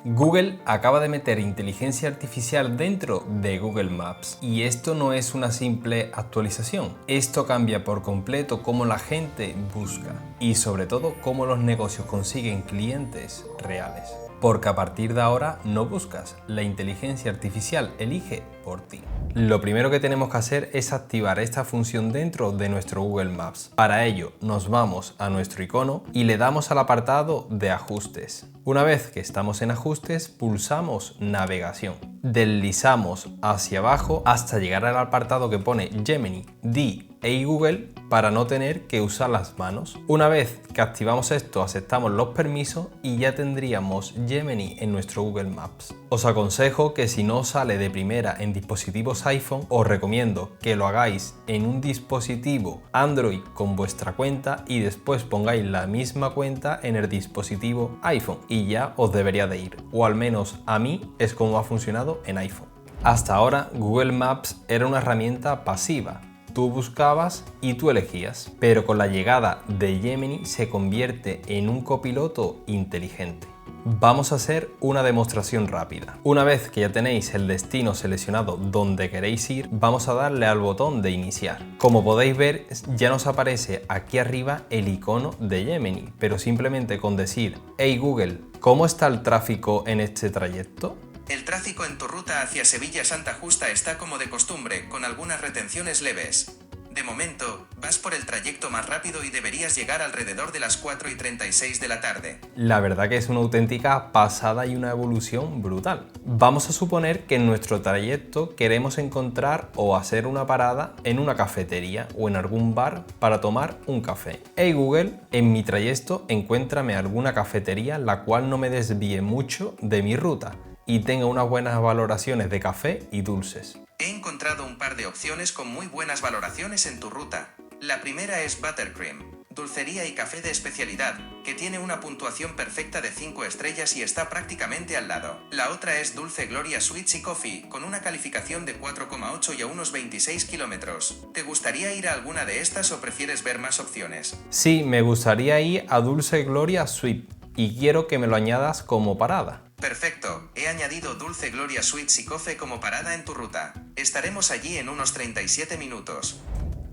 Google acaba de meter inteligencia artificial dentro de Google Maps y esto no es una simple actualización. Esto cambia por completo cómo la gente busca y sobre todo cómo los negocios consiguen clientes reales. Porque a partir de ahora no buscas, la inteligencia artificial elige por ti. Lo primero que tenemos que hacer es activar esta función dentro de nuestro Google Maps. Para ello nos vamos a nuestro icono y le damos al apartado de ajustes. Una vez que estamos en ajustes, pulsamos navegación. Deslizamos hacia abajo hasta llegar al apartado que pone Gemini, D e Google para no tener que usar las manos. Una vez que activamos esto, aceptamos los permisos y ya tendríamos Gemini en nuestro Google Maps. Os aconsejo que si no sale de primera en dispositivos iPhone, os recomiendo que lo hagáis en un dispositivo Android con vuestra cuenta y después pongáis la misma cuenta en el dispositivo iPhone y ya os debería de ir. O al menos a mí es como ha funcionado en iPhone. Hasta ahora Google Maps era una herramienta pasiva. Tú buscabas y tú elegías, pero con la llegada de Gemini se convierte en un copiloto inteligente. Vamos a hacer una demostración rápida. Una vez que ya tenéis el destino seleccionado donde queréis ir, vamos a darle al botón de iniciar. Como podéis ver, ya nos aparece aquí arriba el icono de Gemini, pero simplemente con decir "Hey Google, ¿cómo está el tráfico en este trayecto?". El tráfico en tu ruta hacia Sevilla-Santa Justa está como de costumbre, con algunas retenciones leves. De momento, vas por el trayecto más rápido y deberías llegar alrededor de las 4:36 de la tarde. La verdad que es una auténtica pasada y una evolución brutal. Vamos a suponer que en nuestro trayecto queremos encontrar o hacer una parada en una cafetería o en algún bar para tomar un café. Hey Google, en mi trayecto encuéntrame alguna cafetería la cual no me desvíe mucho de mi ruta y tenga unas buenas valoraciones de café y dulces. He encontrado un par de opciones con muy buenas valoraciones en tu ruta. La primera es Buttercream, dulcería y café de especialidad, que tiene una puntuación perfecta de 5 estrellas y está prácticamente al lado. La otra es Dulce Gloria Sweets y Coffee, con una calificación de 4,8 y a unos 26 kilómetros. ¿Te gustaría ir a alguna de estas o prefieres ver más opciones? Sí, me gustaría ir a Dulce Gloria Sweet y quiero que me lo añadas como parada. Perfecto, he añadido Dulce Gloria Sweets y Coffee como parada en tu ruta. Estaremos allí en unos 37 minutos.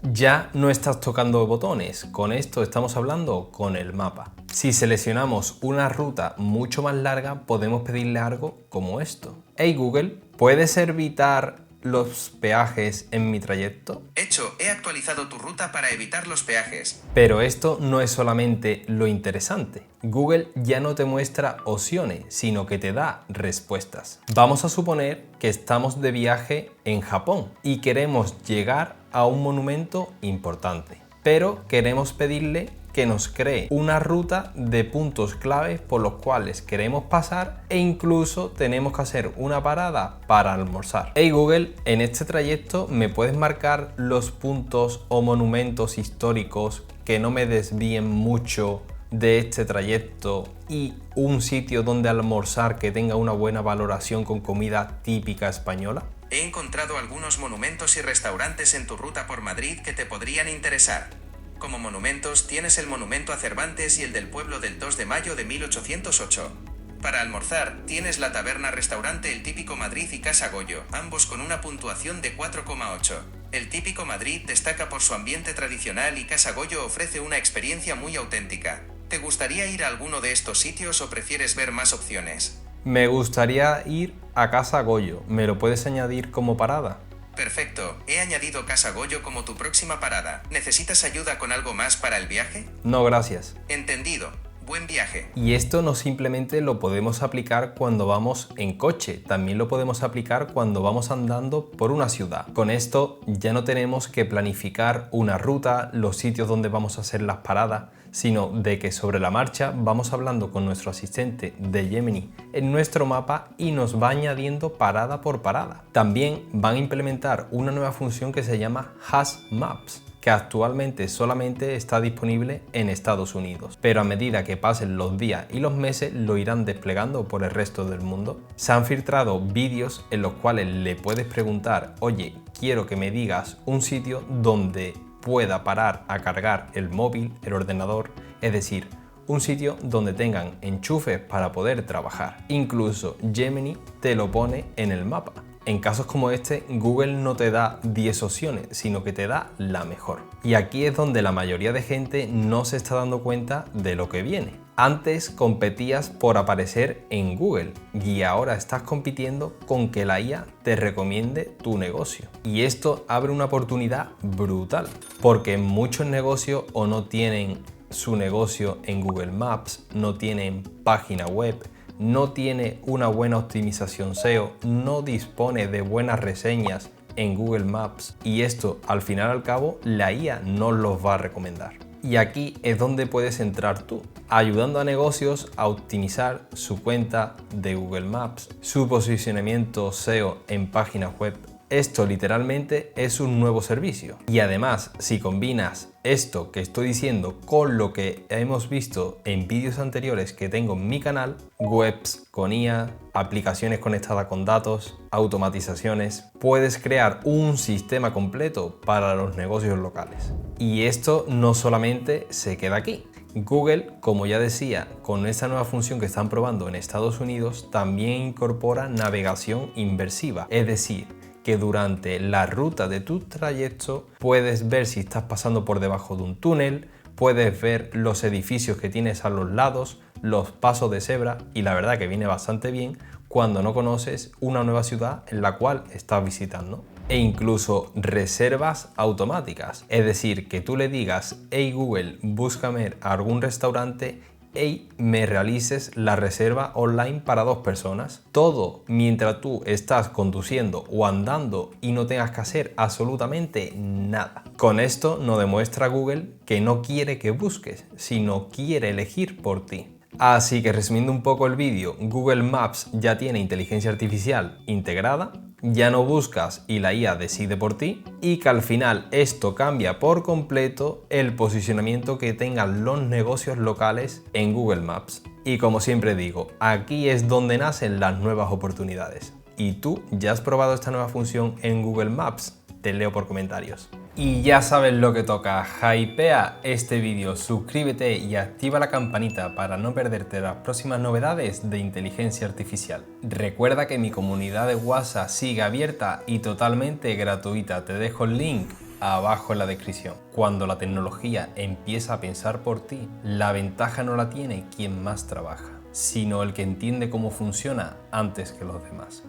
Ya no estás tocando botones, con esto estamos hablando con el mapa. Si seleccionamos una ruta mucho más larga, podemos pedirle algo como esto. Hey Google, ¿puedes evitar los peajes en mi trayecto? Hecho, he actualizado tu ruta para evitar los peajes. Pero esto no es solamente lo interesante. Google ya no te muestra opciones, sino que te da respuestas. Vamos a suponer que estamos de viaje en Japón y queremos llegar a un monumento importante, pero queremos pedirle que nos cree una ruta de puntos claves por los cuales queremos pasar e incluso tenemos que hacer una parada para almorzar. Hey Google, en este trayecto ¿me puedes marcar los puntos o monumentos históricos que no me desvíen mucho de este trayecto y un sitio donde almorzar que tenga una buena valoración con comida típica española? He encontrado algunos monumentos y restaurantes en tu ruta por Madrid que te podrían interesar. Como monumentos tienes el monumento a Cervantes y el del pueblo del 2 de mayo de 1808. Para almorzar tienes la taberna-restaurante El Típico Madrid y Casa Goyo, ambos con una puntuación de 4,8. El Típico Madrid destaca por su ambiente tradicional y Casa Goyo ofrece una experiencia muy auténtica. ¿Te gustaría ir a alguno de estos sitios o prefieres ver más opciones? Me gustaría ir a Casa Goyo. ¿Me lo puedes añadir como parada? Perfecto, he añadido Casa Goyo como tu próxima parada. ¿Necesitas ayuda con algo más para el viaje? No, gracias. Entendido. Buen viaje. Y esto no simplemente lo podemos aplicar cuando vamos en coche, también lo podemos aplicar cuando vamos andando por una ciudad. Con esto ya no tenemos que planificar una ruta, los sitios donde vamos a hacer las paradas, sino de que sobre la marcha vamos hablando con nuestro asistente de Gemini en nuestro mapa y nos va añadiendo parada por parada. También van a implementar una nueva función que se llama Hash Maps, que actualmente solamente está disponible en Estados Unidos, pero a medida que pasen los días y los meses lo irán desplegando por el resto del mundo. Se han filtrado vídeos en los cuales le puedes preguntar, oye, quiero que me digas un sitio donde pueda parar a cargar el móvil, el ordenador, es decir, un sitio donde tengan enchufes para poder trabajar. Incluso Gemini te lo pone en el mapa. En casos como este, Google no te da 10 opciones, sino que te da la mejor. Y aquí es donde la mayoría de gente no se está dando cuenta de lo que viene. Antes competías por aparecer en Google y ahora estás compitiendo con que la IA te recomiende tu negocio. Y esto abre una oportunidad brutal, porque muchos negocios o no tienen su negocio en Google Maps, no tienen página web, no tiene una buena optimización SEO, no dispone de buenas reseñas en Google Maps y esto al final al cabo la IA no los va a recomendar. Y aquí es donde puedes entrar tú, ayudando a negocios a optimizar su cuenta de Google Maps, su posicionamiento SEO en páginas web. Esto literalmente es un nuevo servicio. Y además, si combinas esto que estoy diciendo con lo que hemos visto en vídeos anteriores que tengo en mi canal, webs con IA, aplicaciones conectadas con datos, automatizaciones, puedes crear un sistema completo para los negocios locales. Y esto no solamente se queda aquí. Google, como ya decía, con esta nueva función que están probando en Estados Unidos, también incorpora navegación inversiva, es decir, que durante la ruta de tu trayecto puedes ver si estás pasando por debajo de un túnel, puedes ver los edificios que tienes a los lados, los pasos de cebra y la verdad que viene bastante bien cuando no conoces una nueva ciudad en la cual estás visitando. E incluso reservas automáticas, es decir, que tú le digas hey Google, búscame algún restaurante y me realices la reserva online para 2 personas. Todo mientras tú estás conduciendo o andando y no tengas que hacer absolutamente nada. Con esto nos demuestra Google que no quiere que busques, sino quiere elegir por ti. Así que resumiendo un poco el vídeo, Google Maps ya tiene inteligencia artificial integrada, ya no buscas y la IA decide por ti y que al final esto cambia por completo el posicionamiento que tengan los negocios locales en Google Maps. Y como siempre digo, aquí es donde nacen las nuevas oportunidades. ¿Y tú ya has probado esta nueva función en Google Maps? Te leo por comentarios. Y ya sabes lo que toca, hypea este vídeo, suscríbete y activa la campanita para no perderte las próximas novedades de inteligencia artificial. Recuerda que mi comunidad de WhatsApp sigue abierta y totalmente gratuita, te dejo el link abajo en la descripción. Cuando la tecnología empieza a pensar por ti, la ventaja no la tiene quien más trabaja, sino el que entiende cómo funciona antes que los demás.